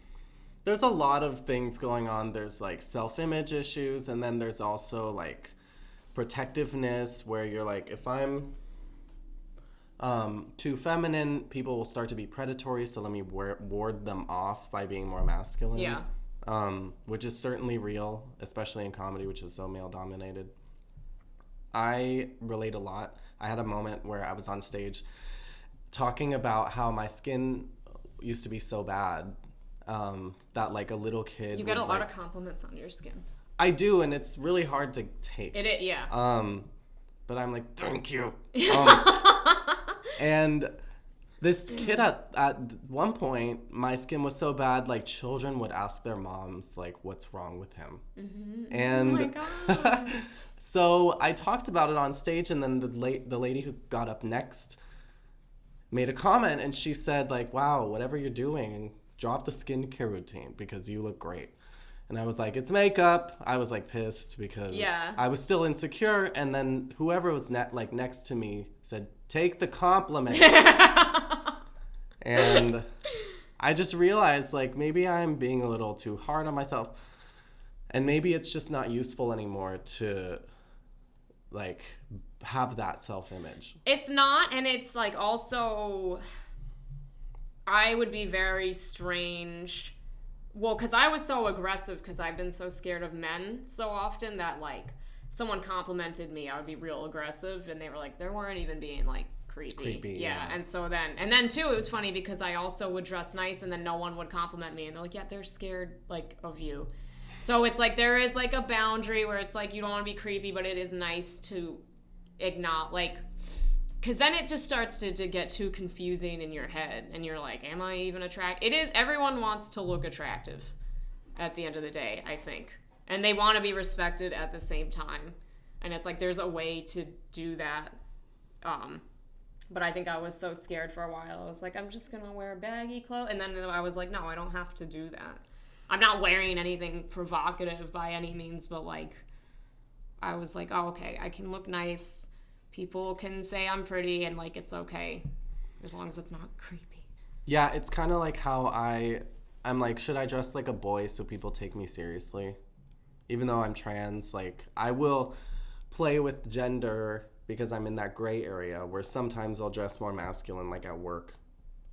There's a lot of things going on. There's like self-image issues, and then there's also like protectiveness, where you're like, if I'm too feminine, people will start to be predatory, so let me ward them off by being more masculine. Yeah. Which is certainly real, especially in comedy, which is so male-dominated. I relate a lot. I had a moment where I was on stage talking about how my skin used to be so bad that like a little kid. You get a lot of compliments on your skin. I do, and it's really hard to take. Yeah. But I'm like, thank you. And this kid at one point, my skin was so bad, like children would ask their moms, like, what's wrong with him? Mm-hmm. And oh my God. So I talked about it on stage, and then the lady who got up next made a comment, and she said, like, wow, whatever you're doing, drop the skincare routine because you look great. And I was like, it's makeup. I was like pissed because I was still insecure. And then whoever was next to me said, take the compliment. And I just realized like maybe I'm being a little too hard on myself. And maybe it's just not useful anymore to like have that self-image. It's not. And it's like also, I would be very strange. Well, because I was so aggressive because I've been so scared of men so often that, like, if someone complimented me, I would be real aggressive. And they were like, they weren't even being, like, creepy. Yeah. And so then, too, it was funny because I also would dress nice and then no one would compliment me. And they're like, yeah, they're scared, like, of you. So it's like there is, like, a boundary where it's like you don't want to be creepy, but it is nice to acknowledge, like... Because then it just starts to get too confusing in your head. And you're like, am I even attractive? It is, everyone wants to look attractive at the end of the day, I think. And they want to be respected at the same time. And it's like, there's a way to do that. But I think I was so scared for a while. I was like, I'm just going to wear baggy clothes. And then I was like, no, I don't have to do that. I'm not wearing anything provocative by any means. But like, I was like, oh, okay, I can look nice. People can say I'm pretty and, like, it's okay as long as it's not creepy. Yeah, it's kind of like how I'm like, should I dress like a boy so people take me seriously? Even though I'm trans, like, I will play with gender because I'm in that gray area where sometimes I'll dress more masculine, like at work.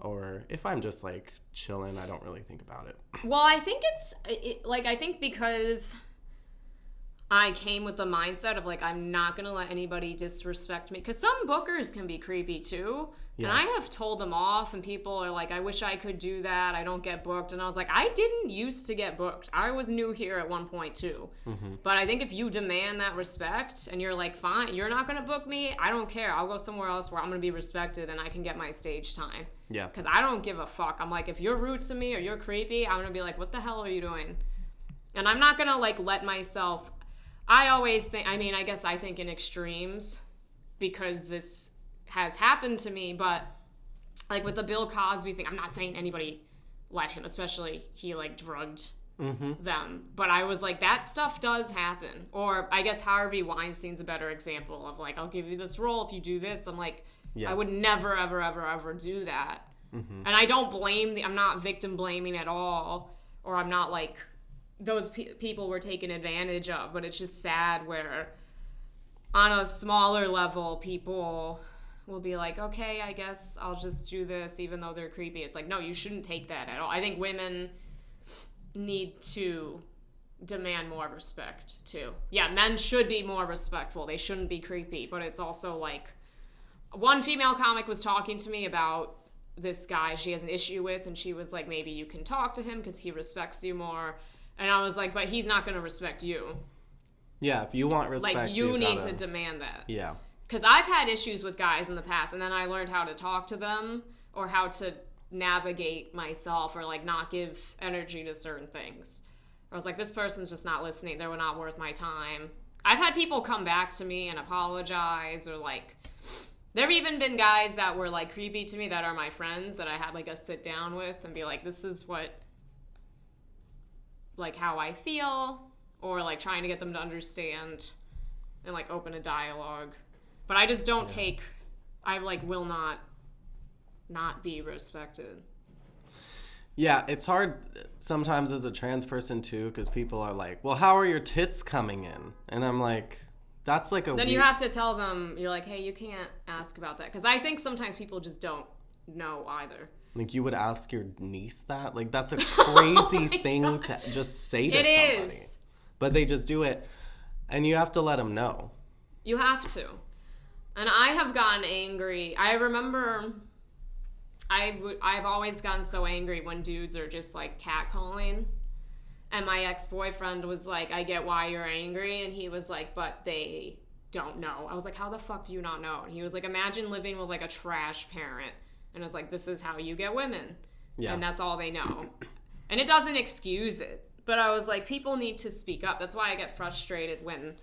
Or if I'm just, like, chilling, I don't really think about it. Well, I think I think because... I came with the mindset of, like, I'm not going to let anybody disrespect me. Because some bookers can be creepy, too. Yeah. And I have told them off, and people are like, I wish I could do that. I don't get booked. And I was like, I didn't used to get booked. I was new here at one point, too. Mm-hmm. But I think if you demand that respect, and you're like, fine, you're not going to book me, I don't care. I'll go somewhere else where I'm going to be respected, and I can get my stage time. Yeah. Because I don't give a fuck. I'm like, if you're rude to me or you're creepy, I'm going to be like, what the hell are you doing? And I'm not going to, like, let myself... I always think, I mean, I guess I think in extremes because this has happened to me, but like with the Bill Cosby thing, I'm not saying anybody let him, especially he like drugged them. But I was like, that stuff does happen. Or I guess Harvey Weinstein's a better example of like, I'll give you this role if you do this. I'm like, I would never, ever, ever, ever do that. Mm-hmm. And I don't blame, I'm not victim blaming at all. Or I'm not like... those people were taken advantage of, but it's just sad where on a smaller level people will be like, okay, I guess I'll just do this even though they're creepy. It's like, no, you shouldn't take that at all. I think women need to demand more respect too. Yeah, men should be more respectful. They shouldn't be creepy, but it's also like one female comic was talking to me about this guy she has an issue with, and she was like, maybe you can talk to him because he respects you more. And I was like, but he's not going to respect you. Yeah, if you want respect, like, you need to demand that. Yeah. Because I've had issues with guys in the past, and then I learned how to talk to them or how to navigate myself or, like, not give energy to certain things. I was like, this person's just not listening. They're not worth my time. I've had people come back to me and apologize or, like... There have even been guys that were, like, creepy to me that are my friends that I had, like, a sit down with and be like, this is what... like how I feel, or like trying to get them to understand and like open a dialogue. But I just don't take I like will not be respected. Yeah, it's hard sometimes as a trans person too, because people are like, well, how are your tits coming in? And I'm like, that's like a Then you have to tell them, you're like, hey, you can't ask about that. Because I think sometimes people just don't know either. Like, you would ask your niece that? Like, that's a crazy thing to just say to somebody. It is. But they just do it, and you have to let them know. You have to. And I have gotten angry. I remember I've always gotten so angry when dudes are just, like, catcalling. And my ex-boyfriend was like, I get why you're angry. And he was like, but they don't know. I was like, how the fuck do you not know? And he was like, imagine living with, like, a trash parent. And I was like, this is how you get women. Yeah. And that's all they know. And it doesn't excuse it. But I was like, people need to speak up. That's why I get frustrated when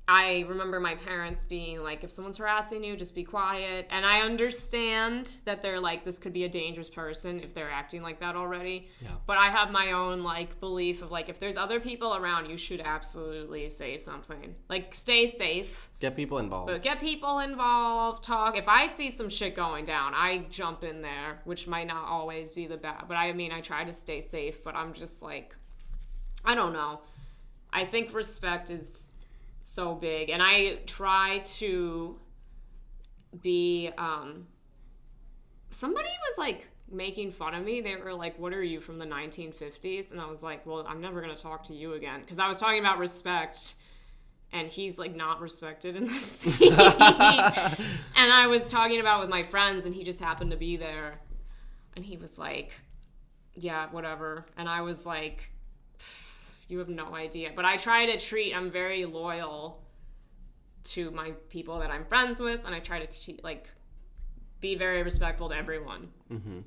I remember my parents being like, if someone's harassing you, just be quiet. And I understand that they're like, this could be a dangerous person if they're acting like that already. Yeah. But I have my own like belief of like, if there's other people around, you should absolutely say something. Like, stay safe. Get people involved. But get people involved, talk. If I see some shit going down, I jump in there, which might not always be the best. But I mean, I try to stay safe, but I'm just like, I don't know. I think respect is so big, and I try to be somebody was like making fun of me. They were like, what are you, from the 1950s? And I was like, well, I'm never gonna talk to you again, because I was talking about respect, and he's like not respected in the scene. And I was talking about it with my friends, and he just happened to be there, and he was like, yeah, whatever. And I was like, you have no idea. But I try to I'm very loyal to my people that I'm friends with, and I try to be very respectful to everyone. Mm-hmm.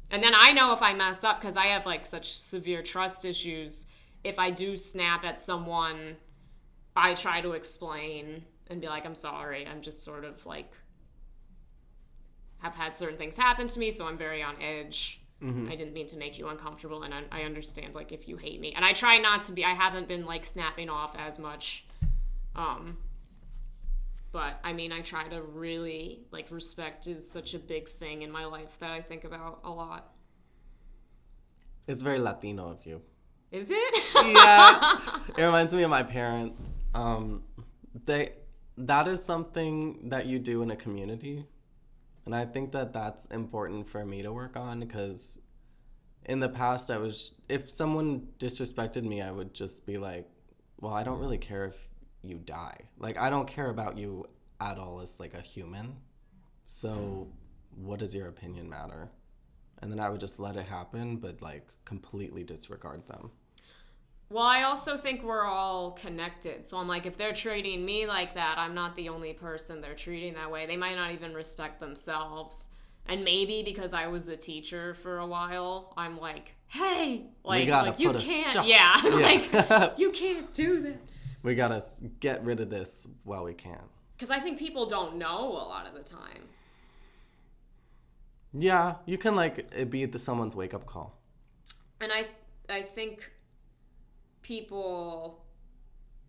And then I know if I mess up, because I have like such severe trust issues, if I do snap at someone, I try to explain and be like, I'm sorry, I'm just sort of like, have had certain things happen to me, so I'm very on edge. Mm-hmm. I didn't mean to make you uncomfortable, and I understand, like, if you hate me. And I try not to be, I haven't been, like, snapping off as much. But, I mean, I try to really, like, respect is such a big thing in my life that I think about a lot. It's very Latino of you. Is it? Yeah. It reminds me of my parents. That is something that you do in a community. And I think that that's important for me to work on, because in the past if someone disrespected me, I would just be like, well, I don't really care if you die. Like, I don't care about you at all as like a human. So what does your opinion matter? And then I would just let it happen, but like completely disregard them. Well, I also think we're all connected. So I'm like, if they're treating me like that, I'm not the only person they're treating that way. They might not even respect themselves. And maybe because I was a teacher for a while, I'm like, hey, like you can't, yeah. Like, you can't do that. We gotta get rid of this while we can. Because I think people don't know a lot of the time. Yeah, you can like it be someone's wake up call. And I think people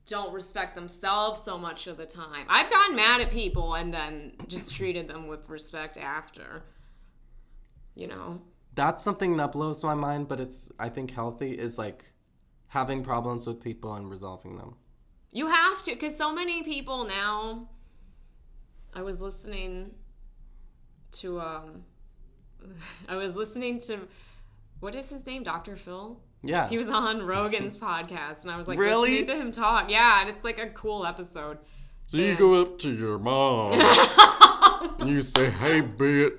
don't respect themselves so much of the time. I've gotten mad at people and then just treated them with respect after, you know? That's something that blows my mind, but it's, I think, healthy, is like having problems with people and resolving them. You have to, because so many people now, I was listening to, what is his name? Dr. Phil? Yeah. He was on Rogan's podcast, and I was like, really? Listening to him talk. Yeah, and it's like a cool episode. So you go up to your mom and you say, hey, bitch.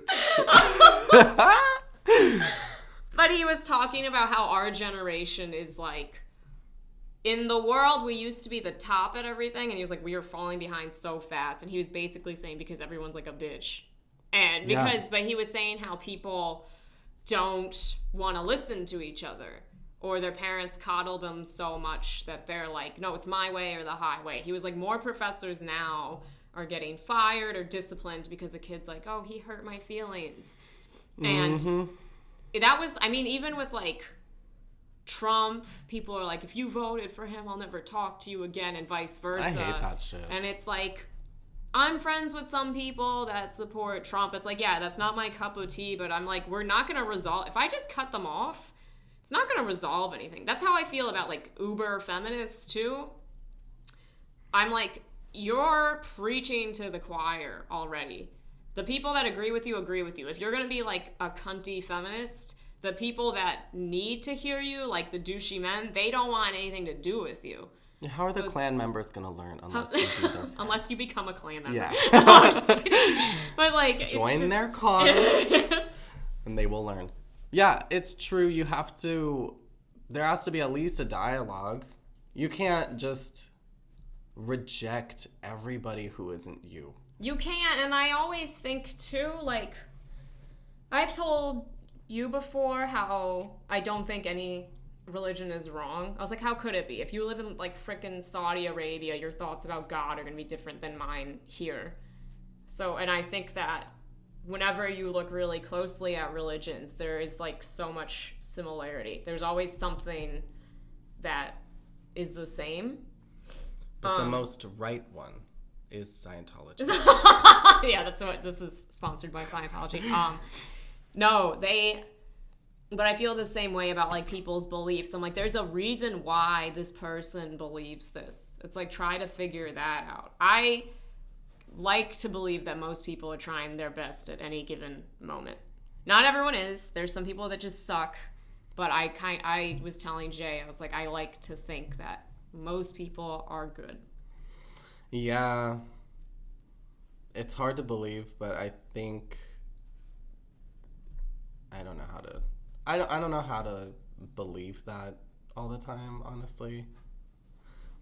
But he was talking about how our generation is like, in the world, we used to be the top at everything, and he was like, we are falling behind so fast. And he was basically saying because everyone's like a bitch. And because, but he was saying how people don't want to listen to each other. Or their parents coddle them so much that they're like, no, it's my way or the highway. He was like, more professors now are getting fired or disciplined because a kid's like, oh, he hurt my feelings. And that was, I mean, even with like Trump, people are like, if you voted for him, I'll never talk to you again, and vice versa. I hate that shit. And it's like, I'm friends with some people that support Trump. It's like, yeah, that's not my cup of tea, but I'm like, we're not going to resolve. If I just cut them off, it's not going to resolve anything. That's how I feel about like uber feminists too. I'm like, you're preaching to the choir already. The people that agree with you agree with you. If you're going to be like a cunty feminist, the people that need to hear you, like the douchey men, they don't want anything to do with you. How are the Klan members going to learn unless you do their friend? Unless you become a Klan member. Yeah. No, I'm just kidding. But like, join their cause and they will learn. Yeah, it's true. You have to, there has to be at least a dialogue. You can't just reject everybody who isn't you. You can't, and I always think too, like, I've told you before how I don't think any religion is wrong. I was like, how could it be? If you live in like frickin' Saudi Arabia, your thoughts about God are gonna be different than mine here. So, and I think that whenever you look really closely at religions, there is like so much similarity. There's always something that is the same. But the most right one is Scientology. Yeah, that's what this is, sponsored by Scientology. No, but I feel the same way about like people's beliefs. I'm like, there's a reason why this person believes this. It's like, try to figure that out. I like to believe that most people are trying their best at any given moment. Not everyone is. There's some people that just suck. But I was telling Jay, I was like, I like to think that most people are good. Yeah. It's hard to believe, but I think I don't know how to believe that all the time, honestly.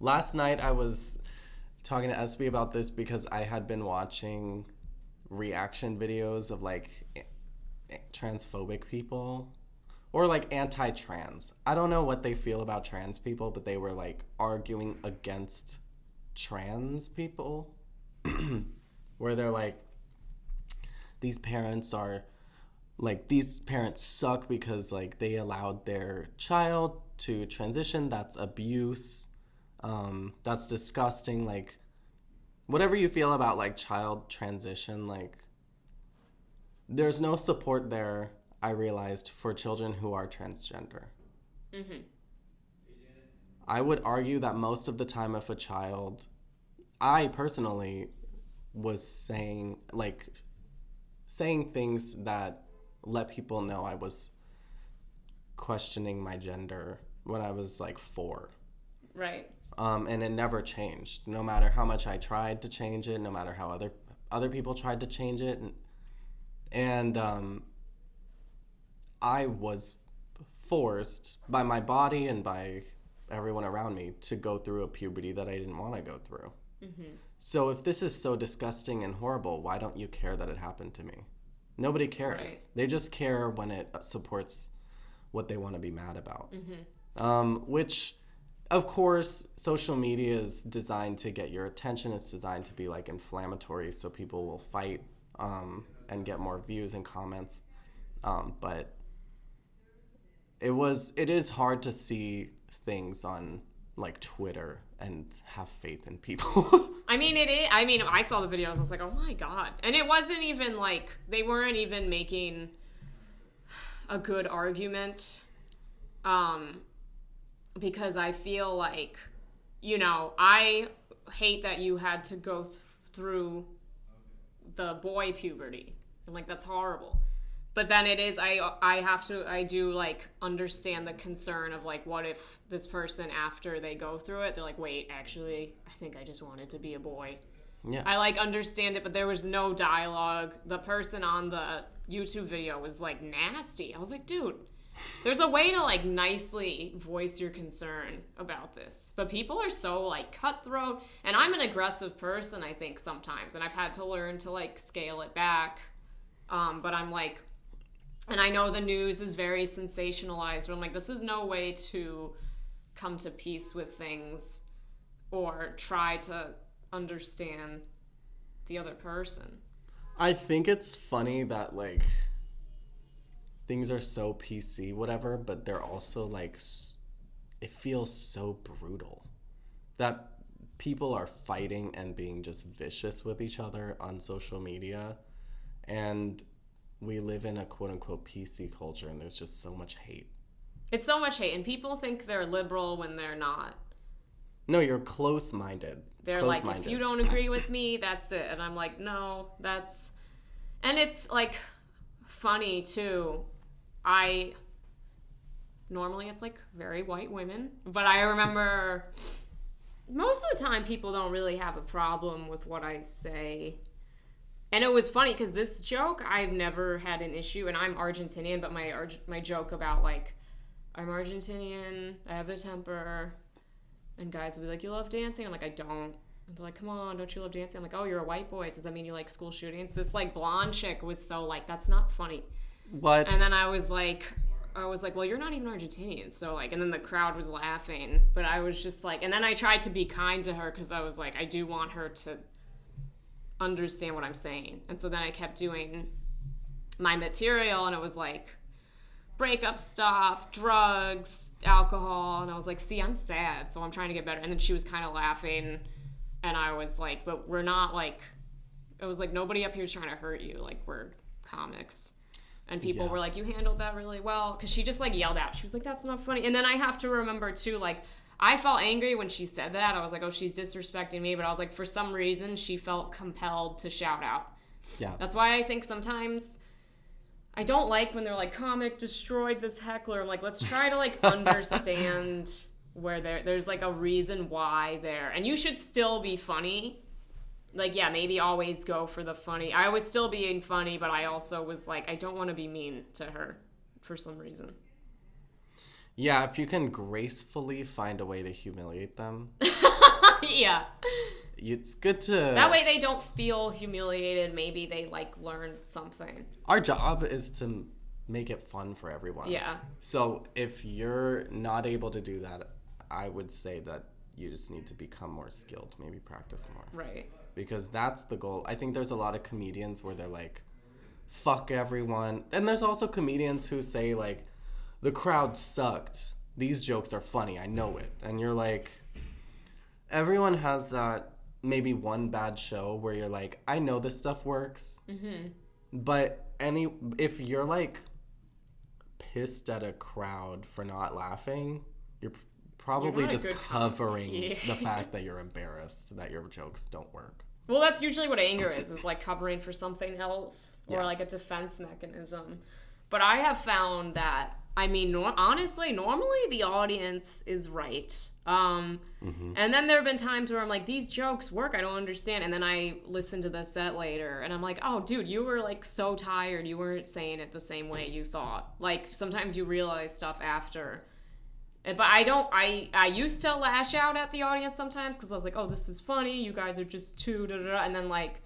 Last night I was talking to SB about this because I had been watching reaction videos of like transphobic people or like anti-trans. I don't know what they feel about trans people, but they were like arguing against trans people where they're like, these parents suck because like they allowed their child to transition. That's abuse. That's disgusting. Like, whatever you feel about like child transition, like there's no support there, I realized, for children who are transgender. Mm-hmm. I would argue that most of the time if a child, I personally was saying things that let people know I was questioning my gender when I was like 4. Right. And it never changed. No matter how much I tried to change it, no matter how other people tried to change it. And I was forced by my body and by everyone around me to go through a puberty that I didn't want to go through. Mm-hmm. So if this is so disgusting and horrible, why don't you care that it happened to me? Nobody cares. Right. They just care when it supports what they want to be mad about. Mm-hmm. Which, of course, social media is designed to get your attention. It's designed to be like inflammatory so people will fight and get more views and comments. But it is hard to see things on like Twitter and have faith in people. I mean, it is. I mean, I saw the videos. I was like, oh my God. And it wasn't even like, they weren't even making a good argument. Because I feel like, you know, I hate that you had to go through the boy puberty. And like, that's horrible. But then it is, I do like understand the concern of like, what if this person, after they go through it, they're like, wait, actually, I think I just wanted to be a boy. Yeah. I like understand it, but there was no dialogue. The person on the YouTube video was like nasty. I was like, dude, there's a way to like nicely voice your concern about this. But people are so like cutthroat, and I'm an aggressive person, I think, sometimes, and I've had to learn to like scale it back. But I'm like, and I know the news is very sensationalized, but I'm like, this is no way to come to peace with things or try to understand the other person. I think it's funny that like things are so PC, whatever, but they're also like, it feels so brutal that people are fighting and being just vicious with each other on social media. And we live in a quote-unquote PC culture, and there's just so much hate. It's so much hate, and people think they're liberal when they're not. No, you're close-minded. They're like, if you don't agree with me, that's it. And I'm like, no, that's... And it's, like, funny, too. Normally it's, like, very white women. But I remember most of the time people don't really have a problem with what I say. And it was funny, because this joke, I've never had an issue. And I'm Argentinian, but my joke about, like, I'm Argentinian, I have a temper... And guys will be like, you love dancing? I'm like, I don't. And they're like, come on, don't you love dancing? I'm like, oh, you're a white boy. So does that mean you like school shootings? This, like, blonde chick was so, like, that's not funny. What? And then I was like, well, you're not even Argentinian. So, like, and then the crowd was laughing. But I was just like, and then I tried to be kind to her because I was like, I do want her to understand what I'm saying. And so then I kept doing my material, and it was like, breakup stuff, drugs, alcohol, and I was like, see, I'm sad, so I'm trying to get better. And then she was kind of laughing, and I was like, but we're not, like, it was like, nobody up here is trying to hurt you, like, we're comics. And people were like, you handled that really well, because she just, like, yelled out. She was like, that's not funny. And then I have to remember, too, like, I felt angry when she said that. I was like, oh, she's disrespecting me, but I was like, for some reason, she felt compelled to shout out. Yeah. That's why I think sometimes... I don't like when they're like, comic destroyed this heckler. I'm like, let's try to, like, understand where there's, like, a reason why there. And you should still be funny. Like, yeah, maybe always go for the funny. I was still being funny, but I also was like, I don't want to be mean to her for some reason. Yeah, if you can gracefully find a way to humiliate them. Yeah. It's good to... That way they don't feel humiliated. Maybe they, like, learn something. Our job is to make it fun for everyone. Yeah. So if you're not able to do that, I would say that you just need to become more skilled. Maybe practice more. Right. Because that's the goal. I think there's a lot of comedians where they're like, fuck everyone. And there's also comedians who say, like, the crowd sucked. These jokes are funny. I know it. And you're like... Everyone has that... maybe one bad show where you're like, I know this stuff works, but if you're like pissed at a crowd for not laughing, you're probably just covering the fact that you're embarrassed that your jokes don't work. Well, that's usually what anger is like covering for something else or like a defense mechanism. But I have found that, I mean, honestly, normally the audience is right. And then there have been times where I'm like, these jokes work, I don't understand. And then I listen to the set later and I'm like, oh, dude, you were like so tired. You weren't saying it the same way you thought. Like, sometimes you realize stuff after. But I used to lash out at the audience sometimes because I was like, oh, this is funny. You guys are just too da-da-da. And then, like,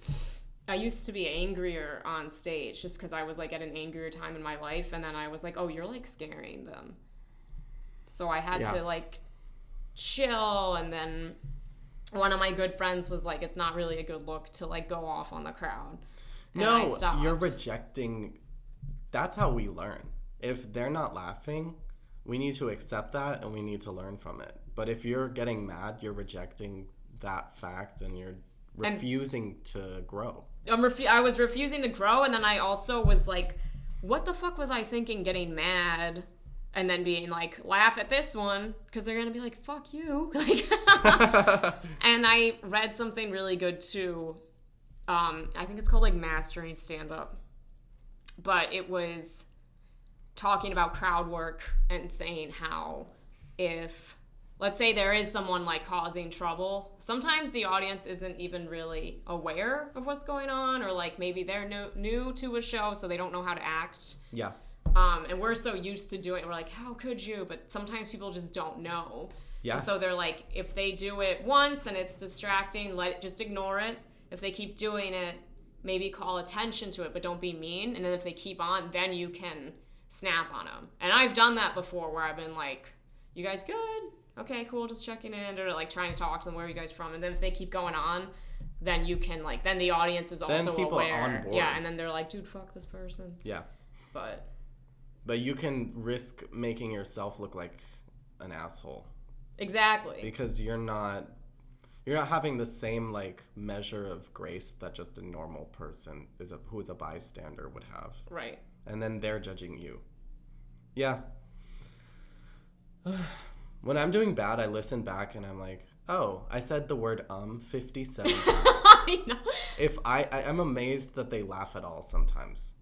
I used to be angrier on stage just because I was, like, at an angrier time in my life. And then I was like, oh, you're, like, scaring them. So I had to, like, chill. And then one of my good friends was like, it's not really a good look to, like, go off on the crowd. And no, you're rejecting. That's how we learn. If they're not laughing, we need to accept that and we need to learn from it. But if you're getting mad, you're rejecting that fact and you're refusing to grow. I was refusing to grow, and then I also was like, what the fuck was I thinking getting mad and then being like, laugh at this one because they're going to be like, fuck you. Like, and I read something really good too. I think it's called like Mastering Stand-Up. But it was talking about crowd work and saying how if, let's say there is someone like causing trouble, sometimes the audience isn't even really aware of what's going on, or like maybe they're new to a show so they don't know how to act. Yeah. And we're so used to doing it, we're like, how could you? But sometimes people just don't know. Yeah. And so they're like, if they do it once and it's distracting, just ignore it. If they keep doing it, maybe call attention to it, but don't be mean. And then if they keep on, then you can snap on them. And I've done that before where I've been like, you guys good? Okay, cool, just checking in. Or like trying to talk to them, where are you guys from? And then if they keep going on, then you can like, then the audience is also then people aware. Are on board. Yeah, and then they're like, dude, fuck this person. Yeah. But you can risk making yourself look like an asshole. Exactly. Because you're You're not having the same like measure of grace that just a normal person who is a bystander would have. Right. And then they're judging you. Yeah. When I'm doing bad, I listen back and I'm like, oh, I said the word 57 times. I know. If I'm amazed that they laugh at all sometimes.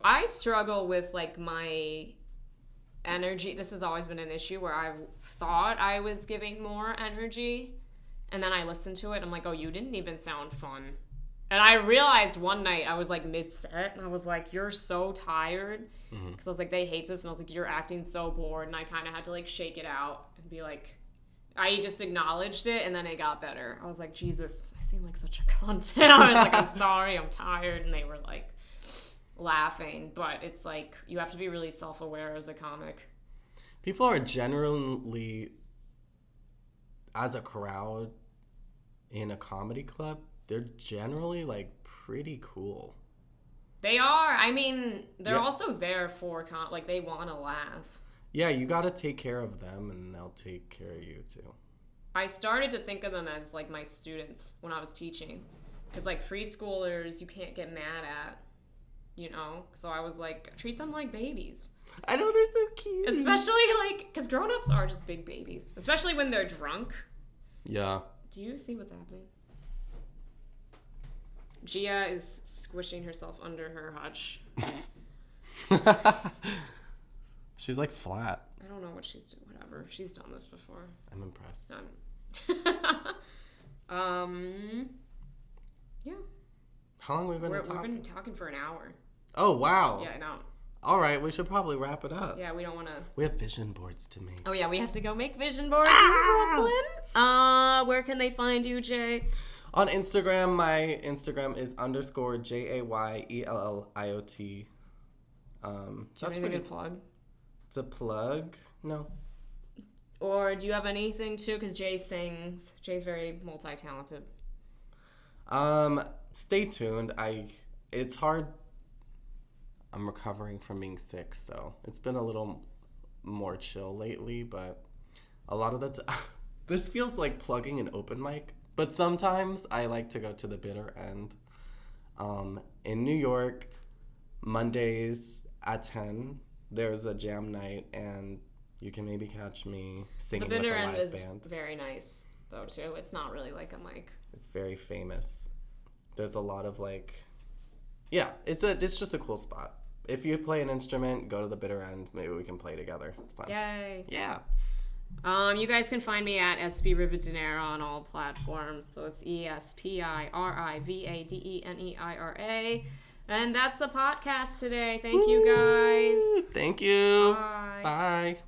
I struggle with like my energy. This has always been an issue where I've thought I was giving more energy, and then I listened to it. I'm like, oh, you didn't even sound fun. And I realized one night I was like mid-set, and I was like, you're so tired. Because I was like, they hate this. And I was like, you're acting so bored. And I kind of had to like shake it out and be like, I just acknowledged it, and then it got better. I was like, Jesus, I seem like such a cunt. And I was like, I'm sorry, I'm tired. And they were like laughing. But it's like, you have to be really self-aware as a comic. People are generally, as a crowd in a comedy club, they're generally like pretty cool. They are. I mean, they're Yeah. also there for like they want to laugh. Yeah, you got to take care of them and they'll take care of you too. I started to think of them as like my students when I was teaching, because like preschoolers you can't get mad at, you know. So I was like, treat them like babies. I know, they're so cute. Especially like, because grown-ups are just big babies, especially when they're drunk. Yeah. Do you see what's happening? Gia is squishing herself under her hutch. She's like flat. I don't know what she's doing. Whatever. She's done this before. I'm impressed. Yeah. How long have we been We've talking? been talking for an hour. Oh, wow. Yeah, I know. All right, we should probably wrap it up. Yeah, we don't want to. We have vision boards to make. Oh yeah, we have to go make vision boards in Brooklyn. Where can they find you, Jay? On Instagram, my Instagram is _JAYELLIOT. That's Anything pretty. to plug? It's a plug? No. Or do you have anything too? Because Jay sings. Jay's very multi-talented. Stay tuned. It's hard. I'm recovering from being sick, so it's been a little more chill lately, but a lot of the time, this feels like plugging an open mic, but sometimes I like to go to the bitter end. In New York, Mondays at 10, there's a jam night, and you can maybe catch me singing The with bitter a end live is band. very nice, though, too. It's not really like a mic. It's very famous. There's a lot of like, yeah, it's just a cool spot. If you play an instrument, go to the bitter end. Maybe we can play together. It's fun. Yay. Yeah. You guys can find me at SB Rivadeneira on all platforms. So it's ESPIRIVADENEIRA. And that's the podcast today. Thank you guys. Thank you. Bye. Bye.